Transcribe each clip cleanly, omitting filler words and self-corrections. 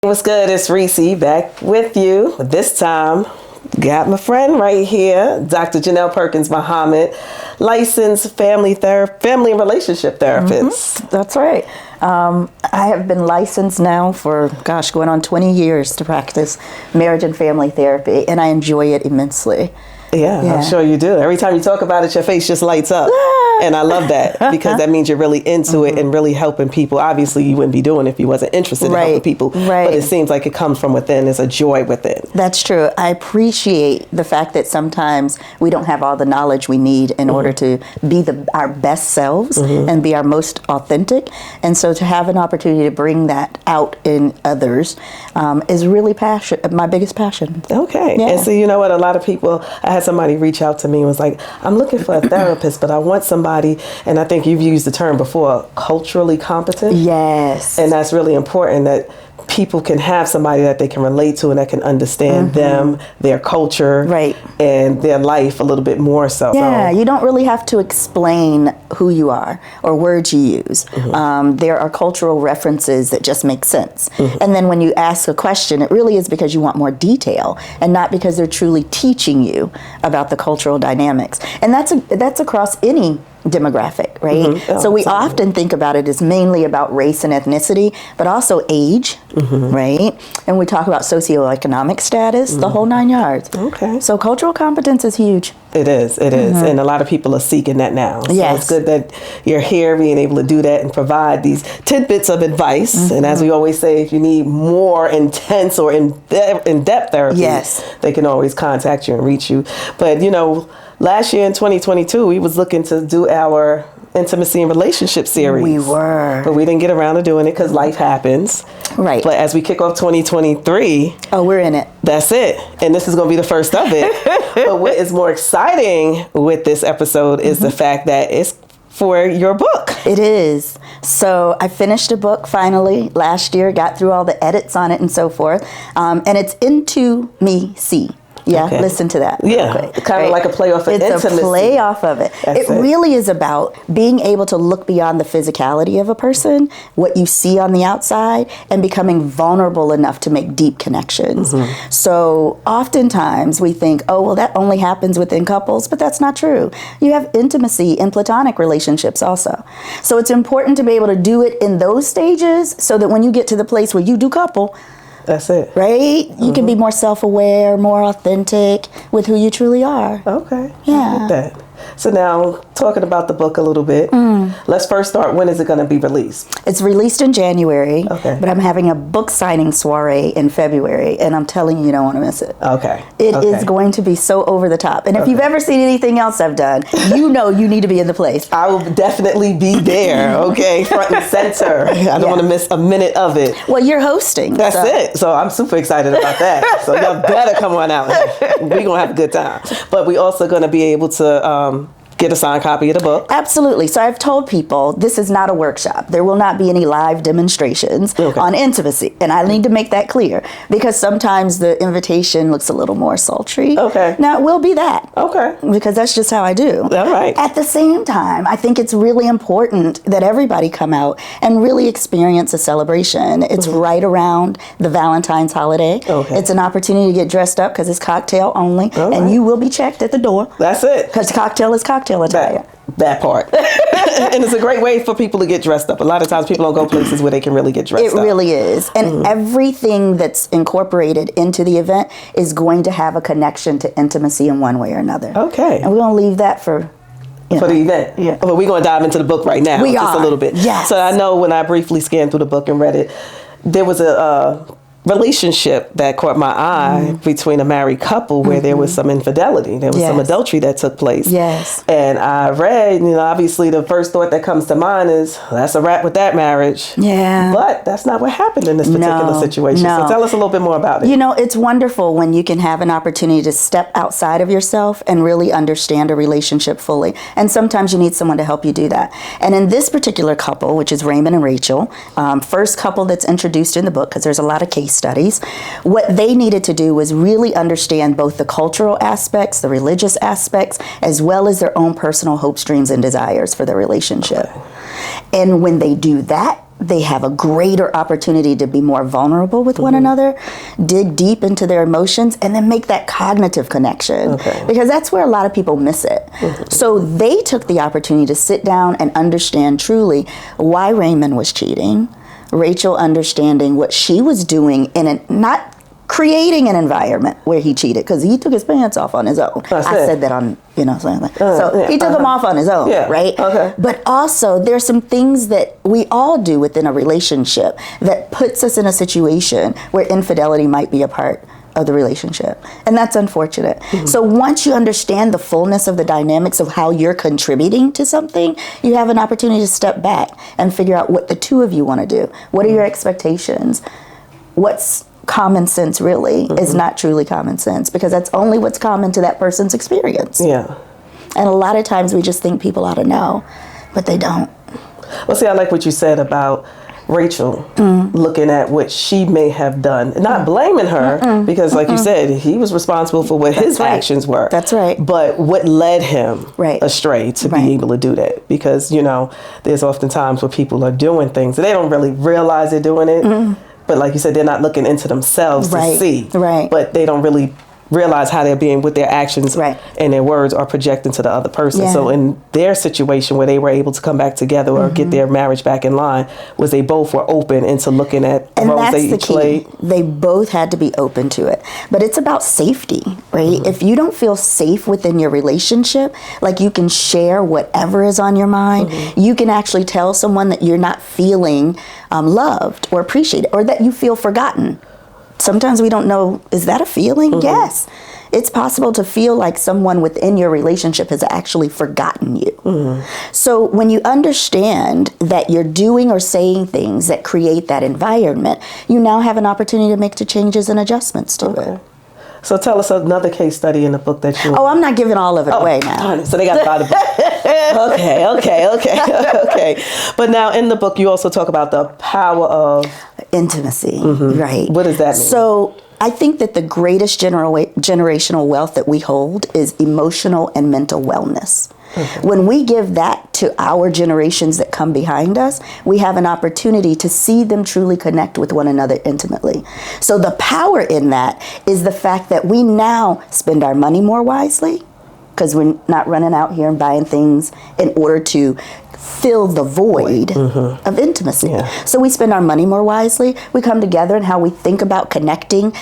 What's good? It's Reese back with you. This time, got my friend right here, Dr. Janelle Perkins Muhammad, licensed family and relationship therapist. That's right. I have been licensed now for, going on 20 years to practice marriage and family therapy, and I enjoy it immensely. Yeah, I'm sure you do. Every time you talk about it, your face just lights up. And I love that because that means you're really into it and really helping people. Obviously, you wouldn't be doing it if you wasn't interested in helping people. Right. But it seems like it comes from within. There's a joy within. That's true. I appreciate the fact that sometimes we don't have all the knowledge we need in order to be our best selves and be our most authentic. And so to have an opportunity to bring that out in others is really my biggest passion. Okay. Yeah. And so you know what? A lot of people, I had somebody reach out to me and was like, I'm looking for a therapist, but I want somebody, and I think you've used the term before, culturally competent. Yes. And that's really important, that people can have somebody that they can relate to and that can understand them, their culture, and their life a little bit more so. Yeah, you don't really have to explain who you are or words you use. There are cultural references that just make sense. And then when you ask a question, it really is because you want more detail and not because they're truly teaching you about the cultural dynamics. And that's across any demographic, right? So we often think about it as mainly about race and ethnicity, but also age, right? And we talk about socioeconomic status, the whole 9 yards. Okay. So cultural competence is huge. It is. And a lot of people are seeking that now. So it's good that you're here being able to do that and provide these tidbits of advice. And as we always say, if you need more intense or in-depth therapy, they can always contact you and reach you. But, you know, last year in 2022, we was looking to do our intimacy and relationship series. We were. But we didn't get around to doing it because life happens. Right. But as we kick off 2023. Oh, we're in it. That's it. And this is going to be the first of it. But what is more exciting with this episode is the fact that it's for your book. It is. So I finished a book finally last year, got through all the edits on it and so forth. And it's Into Me See. Yeah, listen to that. Yeah, kind of like a play off of intimacy. It's a play off of it. It really is about being able to look beyond the physicality of a person, what you see on the outside, and becoming vulnerable enough to make deep connections. So oftentimes we think, oh, well, that only happens within couples, but that's not true. You have intimacy in platonic relationships also. So it's important to be able to do it in those stages so that when you get to the place where you do couple, that's it. Right? You can be more self-aware, more authentic with who you truly are. Okay. Yeah. I like that. So now, talking about the book a little bit, let's first start, when is it going to be released? It's released in January, but I'm having a book signing soiree in February, and I'm telling you, you don't want to miss it. It is going to be so over the top. And if you've ever seen anything else I've done, you know you need to be in the place. I will definitely be there, front and center. I don't want to miss a minute of it. Well, you're hosting. That's it. So I'm super excited about that. So y'all better come on out. We're going to have a good time. But we also going to be able to get a signed copy of the book. Absolutely. So I've told people this is not a workshop. There will not be any live demonstrations on intimacy. And I need to make that clear because sometimes the invitation looks a little more sultry. Now it will be that. Because that's just how I do. All right. At the same time, I think it's really important that everybody come out and really experience a celebration. It's right around the Valentine's holiday. It's an opportunity to get dressed up because it's cocktail only. And you will be checked at the door. That's it. Because cocktail is cocktail attire. That part. And it's a great way for people to get dressed up. A lot of times people don't go places where they can really get dressed up. It really is. And everything that's incorporated into the event is going to have a connection to intimacy in one way or another. And we're going to leave that for the event. But we're going to dive into the book right now. We just are. A little bit. Yes. So I know when I briefly scanned through the book and read it, there was a relationship that caught my eye between a married couple where there was some infidelity. There was some adultery that took place. And I read, obviously the first thought that comes to mind is, that's a wrap with that marriage. But that's not what happened in this particular situation. So tell us a little bit more about it. You know, it's wonderful when you can have an opportunity to step outside of yourself and really understand a relationship fully. And sometimes you need someone to help you do that. And in this particular couple, which is Raymond and Rachel, first couple that's introduced in the book, because there's a lot of case studies, what they needed to do was really understand both the cultural aspects, the religious aspects, as well as their own personal hopes, dreams, and desires for their relationship. And when they do that, they have a greater opportunity to be more vulnerable with one another, dig deep into their emotions, and then make that cognitive connection. Okay. Because that's where a lot of people miss it. So they took the opportunity to sit down and understand truly why Raymond was cheating, Rachel understanding what she was doing in not creating an environment where he cheated, because he took his pants off on his own. I said that on, something like so he took them off on his own, right? Okay. But also, there's some things that we all do within a relationship that puts us in a situation where infidelity might be a part of the relationship, and that's unfortunate. So once you understand the fullness of the dynamics of how you're contributing to something, you have an opportunity to step back and figure out what the two of you want to do. What are your expectations? What's common sense really is not truly common sense, because that's only what's common to that person's experience. Yeah. And a lot of times we just think people ought to know, but they don't. Well, see, I like what you said about Rachel looking at what she may have done, not blaming her, because like you said, he was responsible for what his actions were. That's right. But what led him astray to be able to do that? Because, there's often times where people are doing things and they don't really realize they're doing it. But like you said, they're not looking into themselves to see. Right. But they don't really realize how they're being with their actions and their words are projecting to the other person. So in their situation where they were able to come back together or get their marriage back in line, was they both were open into looking at the roles they each played. They both had to be open to it. But it's about safety, right? If you don't feel safe within your relationship, like you can share whatever is on your mind, you can actually tell someone that you're not feeling loved or appreciated, or that you feel forgotten. Sometimes we don't know, is that a feeling? Yes. It's possible to feel like someone within your relationship has actually forgotten you. So when you understand that you're doing or saying things that create that environment, you now have an opportunity to make the changes and adjustments to it. So tell us another case study in the book that you... Oh, I'm not giving all of it away now. So they got a lot of Okay. But now in the book, you also talk about the power of... intimacy, right. What does that mean? So I think that the greatest generational wealth that we hold is emotional and mental wellness. When we give that to our generations that come behind us, we have an opportunity to see them truly connect with one another intimately. So the power in that is the fact that we now spend our money more wisely, because we're not running out here and buying things in order to fill the void of intimacy. So we spend our money more wisely. We come together in how we think about connecting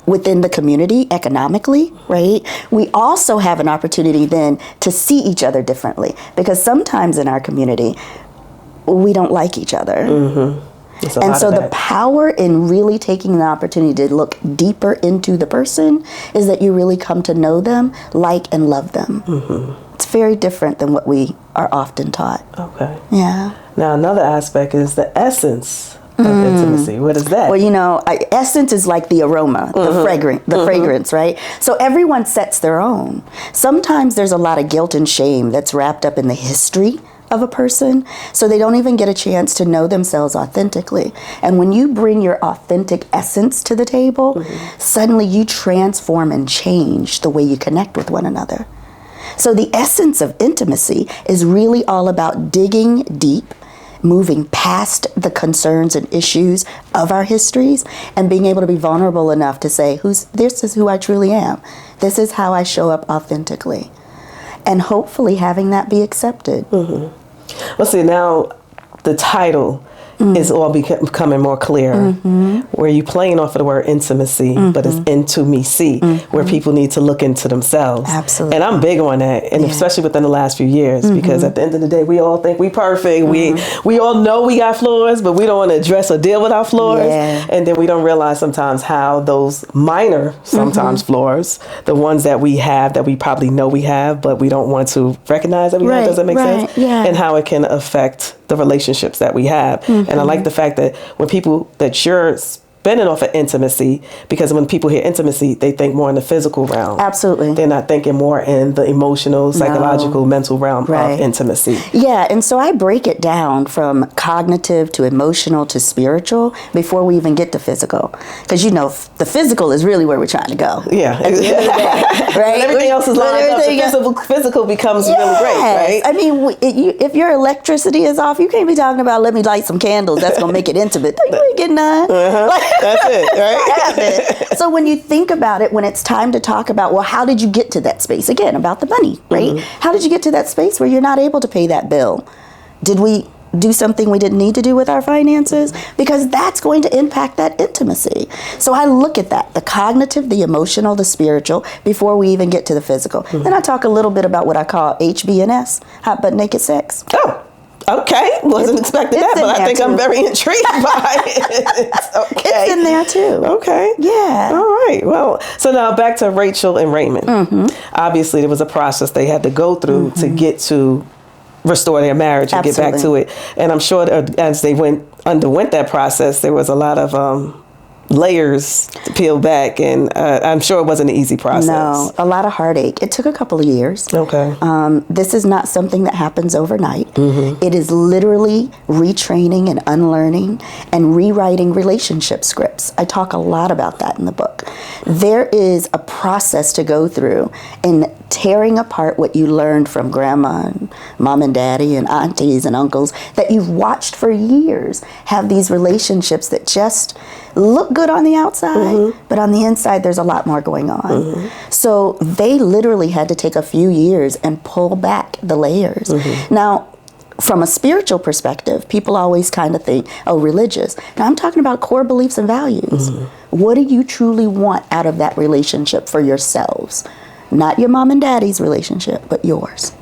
within the community economically, right? We also have an opportunity then to see each other differently, because sometimes in our community, we don't like each other. And so the power in really taking the opportunity to look deeper into the person is that you really come to know them, like and love them. It's very different than what we are often taught. Okay. Yeah. Now another aspect is the essence of intimacy. What is that? Well, essence is like the aroma, the fragrance, right? So everyone sets their own. Sometimes there's a lot of guilt and shame that's wrapped up in the history of a person, so they don't even get a chance to know themselves authentically. And when you bring your authentic essence to the table, suddenly you transform and change the way you connect with one another. So the essence of intimacy is really all about digging deep, moving past the concerns and issues of our histories, and being able to be vulnerable enough to say, this is who I truly am. This is how I show up authentically. And hopefully having that be accepted. Well, see, now the title is all becoming more clear, where you playing off of the word intimacy, but it's intimacy, where people need to look into themselves. Absolutely. And I'm big on that, and especially within the last few years, because at the end of the day, we all think we perfect. We all know we got flaws, but we don't want to address or deal with our flaws. And then we don't realize sometimes how those minor, sometimes flaws, the ones that we have that we probably know we have, but we don't want to recognize that we have, does that make sense? And how it can affect the relationships that we have. And I like the fact that when people that you're spinning off of intimacy, because when people hear intimacy, they think more in the physical realm. Absolutely. They're not thinking more in the emotional, psychological, mental realm of intimacy. Yeah, and so I break it down from cognitive to emotional to spiritual before we even get to physical. Because, you know, the physical is really where we're trying to go. Yeah. At the end of the day, right? When everything else is lined up, the physical becomes really great, right? I mean, if your electricity is off, you can't be talking about, let me light some candles. That's going to make it intimate. You ain't getting none. That's it, right? So when you think about it, when it's time to talk about, well, how did you get to that space? Again, about the money, right? How did you get to that space where you're not able to pay that bill? Did we do something we didn't need to do with our finances? Because that's going to impact that intimacy. So I look at that, the cognitive, the emotional, the spiritual, before we even get to the physical. Then I talk a little bit about what I call HBNS, hot butt naked sex. Oh. Okay, wasn't expecting that, but I think I'm very intrigued by it. Okay. It's in there too. Okay. Yeah. All right. Well, so now back to Rachel and Raymond. Obviously, there was a process they had to go through to get to restore their marriage and get back to it. And I'm sure that as they underwent that process, there was a lot of layers to peel back, and I'm sure it wasn't an easy process. No, a lot of heartache. It took a couple of years. Okay. This is not something that happens overnight. It is literally retraining and unlearning and rewriting relationship scripts. I talk a lot about that in the book. There is a process to go through in tearing apart what you learned from grandma and mom and daddy and aunties and uncles that you've watched for years have these relationships that just look good on the outside, but on the inside there's a lot more going on. So they literally had to take a few years and pull back the layers. Now, from a spiritual perspective, people always kind of think, oh, religious. Now I'm talking about core beliefs and values. What do you truly want out of that relationship for yourselves? Not your mom and daddy's relationship, but yours.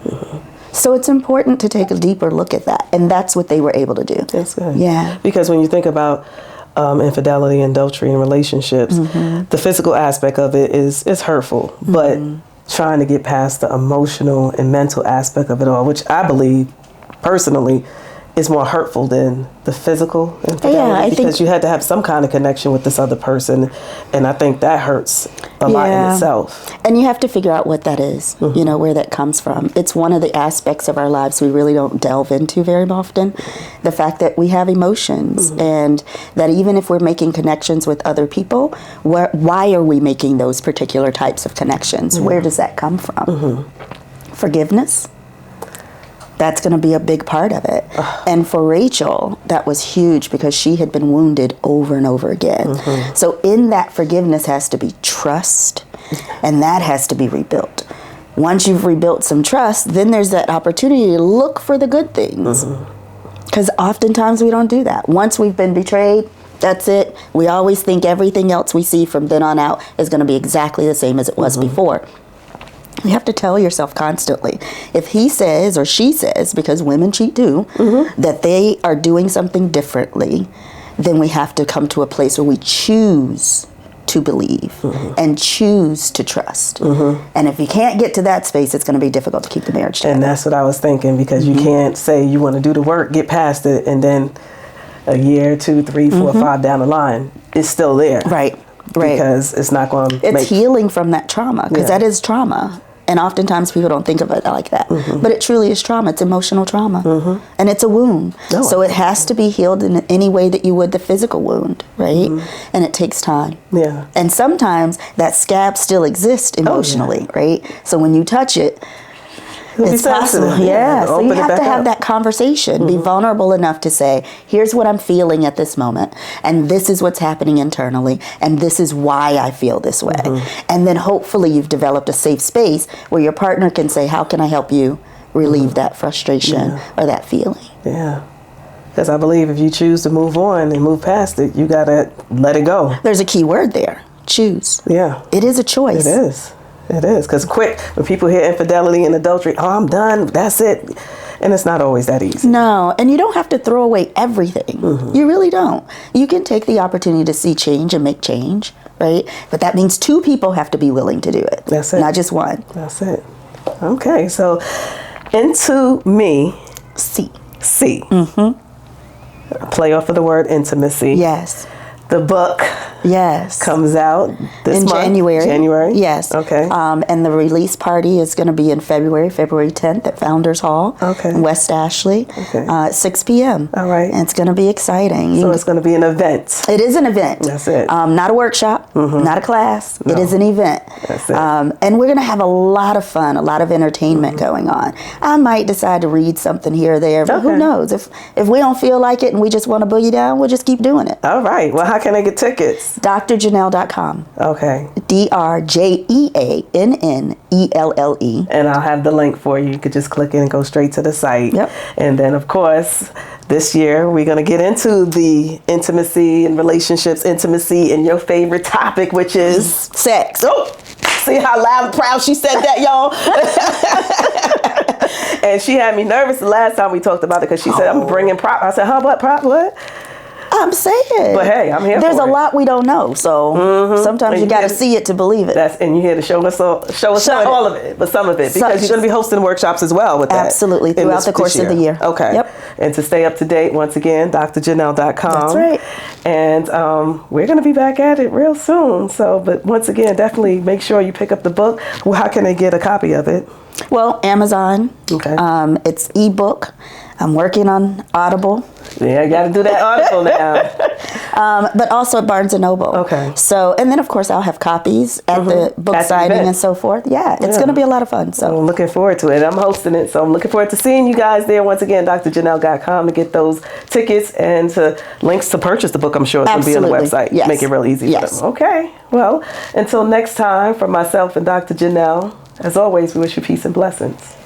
So it's important to take a deeper look at that. And that's what they were able to do. That's good. Yeah. Because when you think about infidelity and adultery in relationships, the physical aspect of it is hurtful. But trying to get past the emotional and mental aspect of it all, which I believe personally is more hurtful than the physical infidelity, because you had to have some kind of connection with this other person, and I think that hurts a lot in itself. And you have to figure out what that is, you know, where that comes from. It's one of the aspects of our lives we really don't delve into very often, the fact that we have emotions, and that even if we're making connections with other people, why are we making those particular types of connections? Where does that come from? Forgiveness. That's going to be a big part of it. And for Rachel, that was huge because she had been wounded over and over again. So in that, forgiveness has to be trust, and that has to be rebuilt. Once you've rebuilt some trust, then there's that opportunity to look for the good things. Because oftentimes we don't do that. Once we've been betrayed, that's it. We always think everything else we see from then on out is going to be exactly the same as it was before. You have to tell yourself constantly, if he says or she says, because women cheat too, that they are doing something differently, then we have to come to a place where we choose to believe and choose to trust. And if you can't get to that space, it's going to be difficult to keep the marriage together. And that's what I was thinking, because you can't say you want to do the work, get past it, and then a year, 2, 3, 4, 5 down the line, it's still there. Right. Because it's not going to It's healing from that trauma, because that is trauma. And oftentimes people don't think of it like that. But it truly is trauma. It's emotional trauma. And it's a wound. So it has to be healed in any way that you would the physical wound, right? And it takes time. Yeah. And sometimes that scab still exists emotionally, right? So when you touch it, it's possible. Yeah. So you have to have that conversation, be vulnerable enough to say, here's what I'm feeling at this moment, and this is what's happening internally, and this is why I feel this way. And then hopefully you've developed a safe space where your partner can say, how can I help you relieve that frustration or that feeling? Yeah. Because I believe if you choose to move on and move past it, you got to let it go. There's a key word there, choose. Yeah. It is a choice. It is. It is. Because when people hear infidelity and adultery, oh, I'm done, that's it. And it's not always that easy. No, and you don't have to throw away everything. You really don't. You can take the opportunity to see change and make change, right? But that means 2 people have to be willing to do it. That's it. Not just one. That's it. Okay, so into me. C. Play off of the word intimacy. Yes. The book comes out this month? January? Yes. Okay. And the release party is going to be in February 10th at Founders Hall in West Ashley at 6 p.m. All right. And it's going to be exciting. So it's going to be an event. It is an event. That's it. Not a workshop, not a class. No. It is an event. That's it. And we're going to have a lot of fun, a lot of entertainment going on. I might decide to read something here or there, but who knows? If we don't feel like it and we just want to boogie down, we'll just keep doing it. All right. Well, how can I get tickets? drjanelle.com. Okay. DRJEANNELLE. And I'll have the link for you. You could just click in and go straight to the site. Yep. And then, of course, this year we're going to get into the intimacy and relationships, intimacy and your favorite topic, which is sex. Oh, see how loud and proud she said that, y'all? And she had me nervous the last time we talked about it because she said, I'm bringing prop. I said, huh, what, prop, what? I'm saying. But hey, I'm here There's for it. a lot we don't know, so sometimes you got to see it to believe it. And you're here to show us not all of it, but some of it, because you're going to be hosting workshops as well with that. Absolutely, throughout the course of the year. Okay. Yep. And to stay up to date, once again, drjanelle.com. That's right. And we're going to be back at it real soon. So, but once again, definitely make sure you pick up the book. Well, how can they get a copy of it? Well, Amazon. Okay. It's ebook. I'm working on Audible. Yeah, you got to do that Audible now. But also at Barnes & Noble. Okay. So, and then of course I'll have copies at the book signing and so forth. Yeah, it's going to be a lot of fun. So I'm looking forward to it. I'm hosting it, so I'm looking forward to seeing you guys there. Once again, drjanelle.com to get those tickets and to links to purchase the book. I'm sure it's going to be on the website. Yes. Make it real easy for them. Okay. Well, until next time, from myself and Dr. Janelle, as always, we wish you peace and blessings.